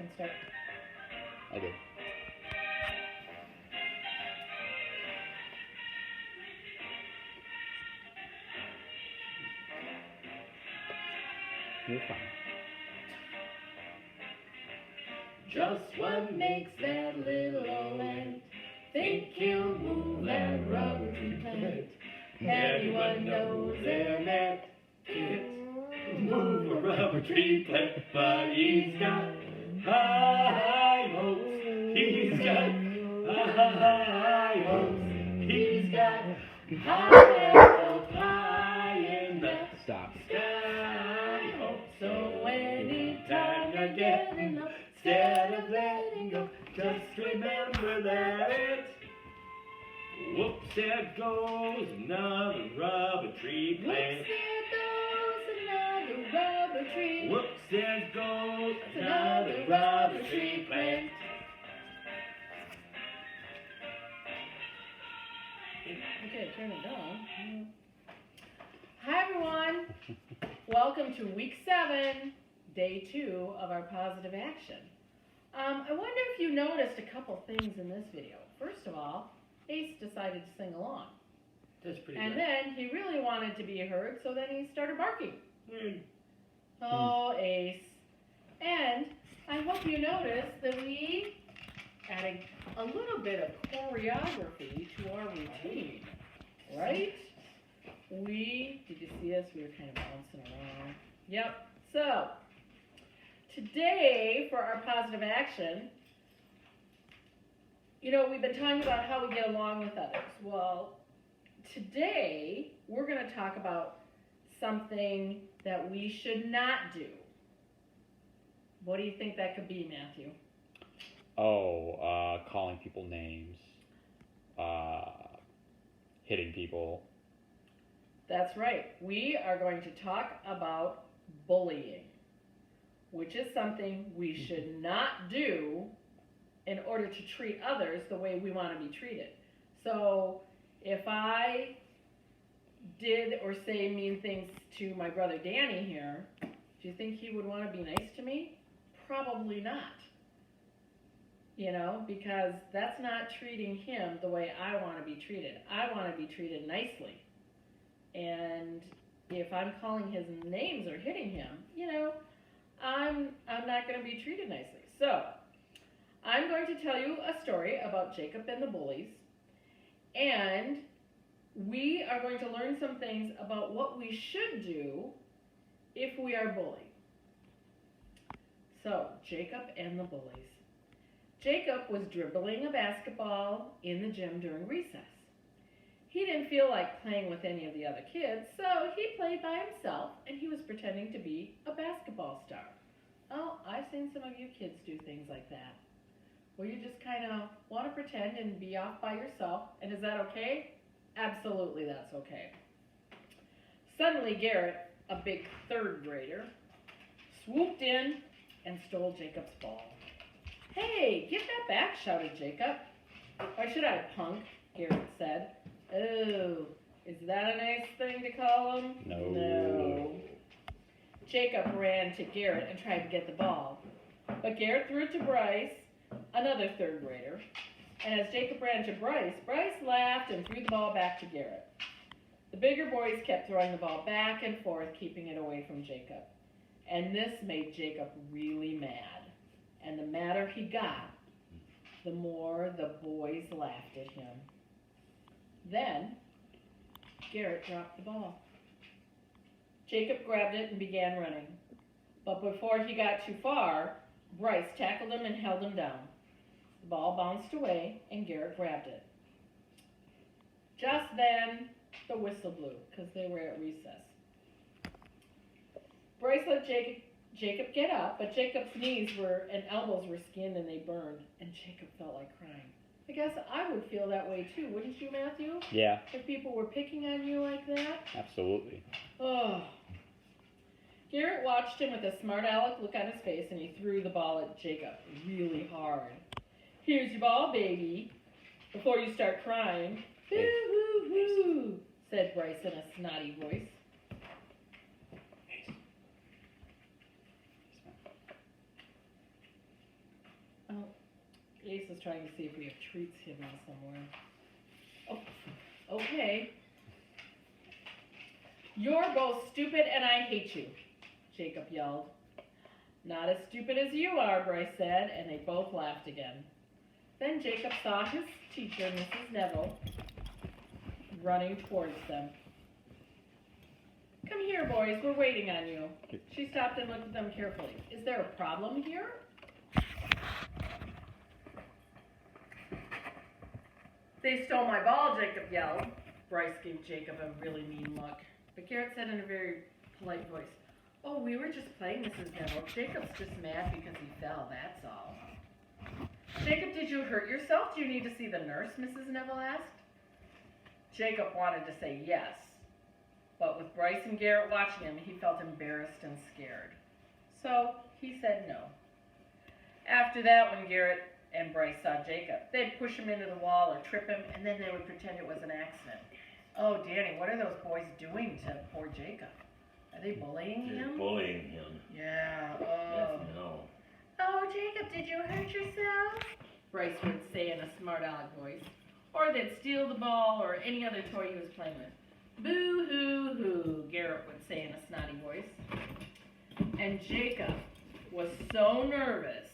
and start. I did. You're fine. Just what makes that little ant think he'll move that rubber tree plant? Anyone knows an ant can't move a rubber tree plant, but he's got high hopes. He's got high hopes. He's got high in the Stop. sky hopes. So anytime you're getting up, instead of letting go, just remember that it's whoops, there goes another rubber tree plant. Whoops, there goes another rubber tree plant. Okay, turn it down. Hi everyone. Welcome to week 7, day 2 of our positive action. I wonder if you noticed a couple things in this video. First of all, Ace decided to sing along. That's pretty And good. then he really wanted to be heard, so then he started barking. Oh, Ace. And I hope you noticed that we added a little bit of choreography to our routine, right? Did you see us? We were kind of bouncing around. Yep. So, today for our positive action, you know, we've been talking about how we get along with others. Well, today we're going to talk about something that we should not do. What do you think that could be, Matthew? Oh, calling people names, hitting people. That's right. We are going to talk about bullying, which is something we should not do in order to treat others the way we want to be treated. So if I did or say mean things to my brother Danny here, do you think he would want to be nice to me? Probably not. You know, because that's not treating him the way I want to be treated. I want to be treated nicely. And if I'm calling his names or hitting him, you know, I'm not going to be treated nicely. So, I'm going to tell you a story about Jacob and the Bullies, and we are going to learn some things about what we should do if we are bullied. So, Jacob and the Bullies. Jacob was dribbling a basketball in the gym during recess. He didn't feel like playing with any of the other kids, so he played by himself, and he was pretending to be a basketball star. Oh, I've seen some of you kids do things like that, where you just kind of want to pretend and be off by yourself, and is that okay? Absolutely, that's okay. Suddenly, Garrett, a big 3rd grader, swooped in and stole Jacob's ball. "Hey, give that back," shouted Jacob. "Why should I, punk?" Garrett said. "Oh, is that a nice thing to call him?" No. Jacob ran to Garrett and tried to get the ball, but Garrett threw it to Bryce, another 3rd grader. And as Jacob ran to Bryce, Bryce laughed and threw the ball back to Garrett. The bigger boys kept throwing the ball back and forth, keeping it away from Jacob. And this made Jacob really mad. And the madder he got, the more the boys laughed at him. Then, Garrett dropped the ball. Jacob grabbed it and began running. But before he got too far, Bryce tackled him and held him down. The ball bounced away, and Garrett grabbed it. Just then, the whistle blew, because they were at recess. Bryce let Jacob get up, but Jacob's knees and elbows were skinned and they burned, and Jacob felt like crying. I guess I would feel that way too, wouldn't you, Matthew? Yeah. If people were picking on you like that? Absolutely. Oh. Garrett watched him with a smart aleck look on his face, and he threw the ball at Jacob really hard. "Here's your ball, baby, before you start crying." "Boo-hoo-hoo," said Bryce in a snotty voice. Ace is trying to see if we have treats hidden somewhere. Oh, okay. You're both stupid and I hate you, Jacob yelled. Not as stupid as you are, Bryce said, and they both laughed again. Then Jacob saw his teacher, Mrs. Neville, running towards them. Come here, boys, we're waiting on you. She stopped and looked at them carefully. Is there a problem here? They stole my ball, Jacob yelled. Bryce gave Jacob a really mean look. But Garrett said in a very polite voice, Oh, we were just playing, Mrs. Neville. Jacob's just mad because he fell, that's all. Jacob, did you hurt yourself? Do you need to see the nurse? Mrs. Neville asked. Jacob wanted to say yes, but with Bryce and Garrett watching him, he felt embarrassed and scared. So he said no. After that, when Garrett and Bryce saw Jacob, they'd push him into the wall or trip him, and then they would pretend it was an accident. Oh, Danny, what are those boys doing to poor Jacob? Are they bullying him? They're bullying him. Yeah, Yes, no. Oh, Jacob, did you hurt yourself? Bryce would say in a smart aleck voice. Or they'd steal the ball or any other toy he was playing with. Boo-hoo-hoo, Garrett would say in a snotty voice. And Jacob was so nervous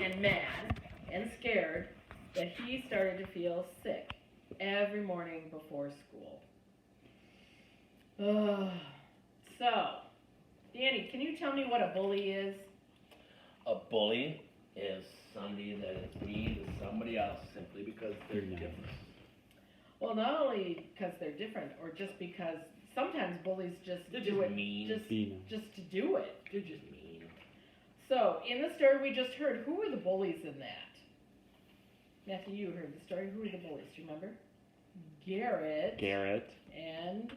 and mad and scared that he started to feel sick every morning before school. So, Danny, can you tell me what a bully is? A bully is somebody that is mean to somebody else simply because they're different. Well, not only because they're different, or just because sometimes bullies just They're do just it mean. just to do it. They're just mean. So, in the story we just heard, who were the bullies in that? Matthew, you heard the story. Who were the bullies? Do you remember? Garrett. And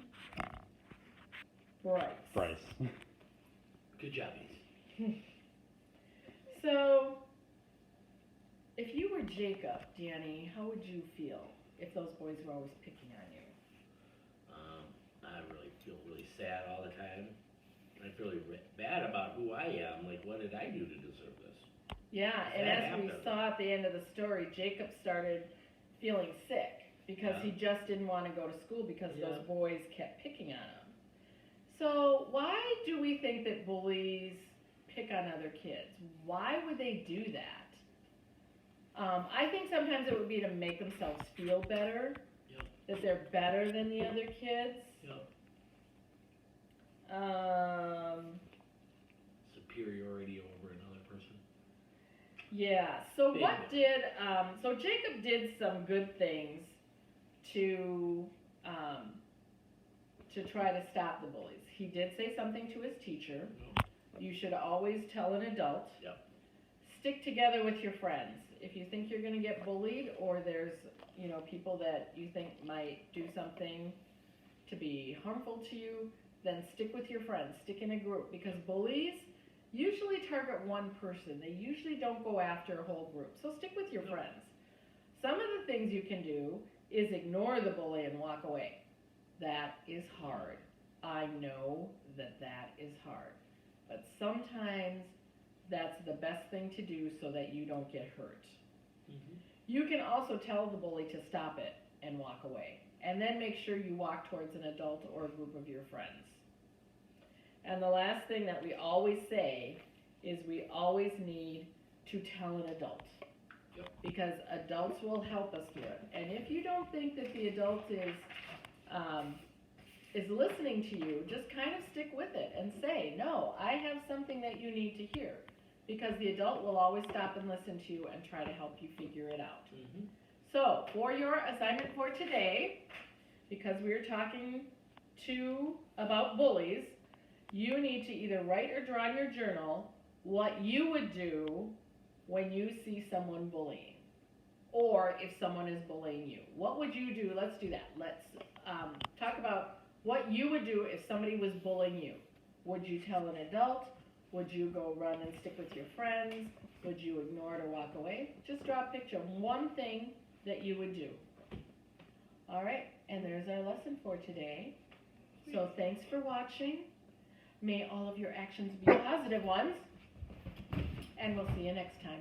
Bryce. Good job, Ace. So, if you were Jacob, Danny, how would you feel if those boys were always picking on you? I really feel really sad all the time. I feel really bad about who I am. Like, what did I do to deserve this? Yeah, and That as we happened. saw at the end of the story, Jacob started feeling sick because he just didn't want to go to school because those boys kept picking on him. So why do we think that bullies pick on other kids? Why would they do that? I think sometimes it would be to make themselves feel better, that they're better than the other kids. Superiority over another person. Yeah, so so Jacob did some good things to try to stop the bullies. He did say something to his teacher. You should always tell an adult. Stick together with your friends. If you think you're going to get bullied or there's, people that you think might do something to be harmful to you, then stick with your friends. Stick in a group, because bullies usually target one person. They usually don't go after a whole group. So stick with your friends. Some of the things you can do is ignore the bully and walk away. That is hard. I know that is hard. But sometimes that's the best thing to do so that you don't get hurt. You can also tell the bully to stop it and walk away. And then make sure you walk towards an adult or a group of your friends. And the last thing that we always say is we always need to tell an adult. Because adults will help us through it. And if you don't think that the adult is listening to you, just kind of stick with it and say, no, I have something that you need to hear. Because the adult will always stop and listen to you and try to help you figure it out. So, for your assignment for today, because we are talking about bullies, you need to either write or draw in your journal what you would do when you see someone bullying, or if someone is bullying you. What would you do? Let's do that. Let's talk about what you would do if somebody was bullying you. Would you tell an adult? Would you go run and stick with your friends? Would you ignore it or walk away? Just draw a picture of one thing that you would do. All right, and there's our lesson for today. So thanks for watching. May all of your actions be positive ones. And we'll see you next time.